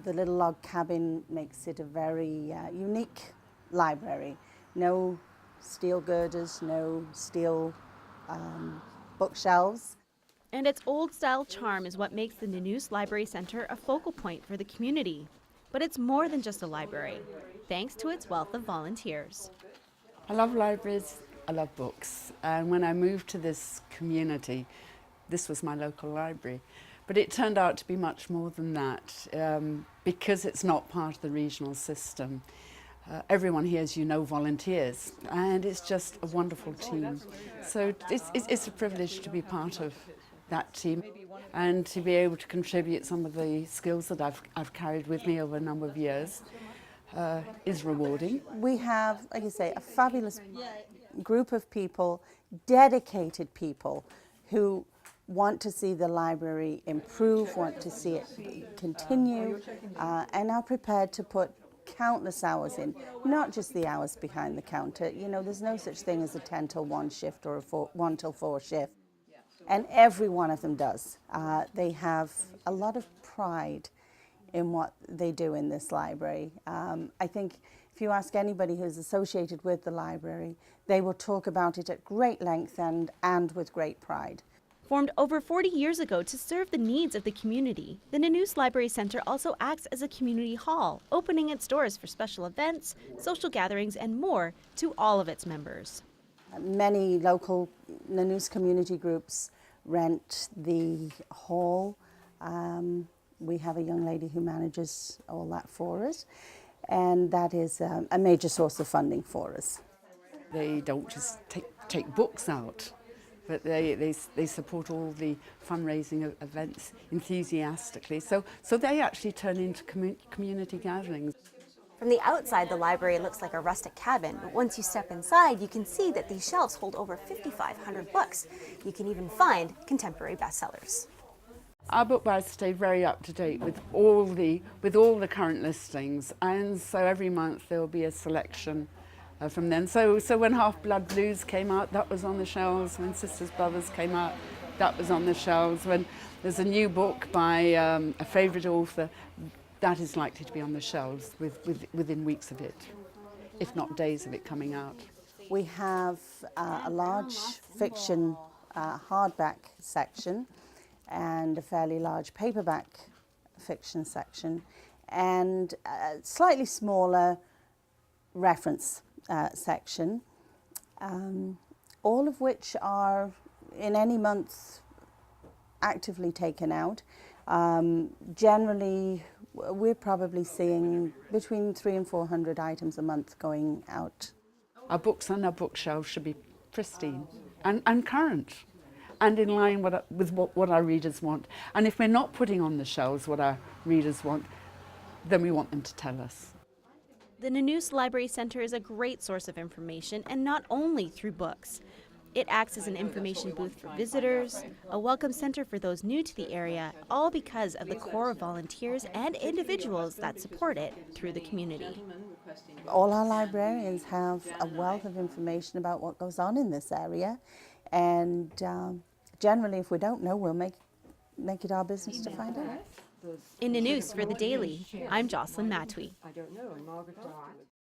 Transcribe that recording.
The little log cabin makes it a very unique library. No steel girders, no steel bookshelves. And its old-style charm is what makes the Nanoose Library Centre a focal point for the community. But it's more than just a library, thanks to its wealth of volunteers. I love libraries, I love books, and when I moved to this community, this was my local library. But it turned out to be much more than that, because it's not part of the regional system. Everyone here, as you know, volunteers, and it's just a wonderful team. So it's a privilege to be part of that team and to be able to contribute some of the skills that I've carried with me over a number of years is rewarding. We have, like you say, a fabulous group of people, dedicated people who want to see the library improve, want to see it continue, and are prepared to put countless hours in, not just the hours behind the counter. You know, there's no such thing as a 10 till 1 shift or a 1 till 4 shift. And every one of them does. They have a lot of pride in what they do in this library. I think if you ask anybody who's associated with the library, they will talk about it at great length and with great pride. Formed over 40 years ago to serve the needs of the community, the Nanoose Library Centre also acts as a community hall, opening its doors for special events, social gatherings, and more to all of its members. Many local Nanoose community groups rent the hall. We have a young lady who manages all that for us, and that is a major source of funding for us. They don't just take books out, but they support all the fundraising events enthusiastically. So they actually turn into community gatherings. From the outside, the library looks like a rustic cabin, but once you step inside, you can see that these shelves hold over 5,500 books. You can even find contemporary bestsellers. Our book buyers stay very up to date with all the current listings, and so every month there will be a selection from them. So when Half-Blood Blues came out, that was on the shelves. When Sisters Brothers came out, that was on the shelves. When there's a new book by a favourite author, that is likely to be on the shelves within weeks of it, if not days of it coming out. We have a large fiction hardback section and a fairly large paperback fiction section, and a slightly smaller reference section, all of which are in any month actively taken out. Generally, we're probably seeing between 300 and 400 items a month going out. Our books on our bookshelves should be pristine and current and in line with what our readers want. And if we're not putting on the shelves what our readers want, then we want them to tell us. The Nanoose Library Centre is a great source of information, and not only through books. It acts as an information booth for visitors, a welcome center for those new to the area, all because of the core of volunteers and individuals that support it through the community. All our librarians have a wealth of information about what goes on in this area, and generally if we don't know, we'll make it our business to find out. In Nanoose for The Daily, I'm Jocelyn Matui. I don't know, Margaret.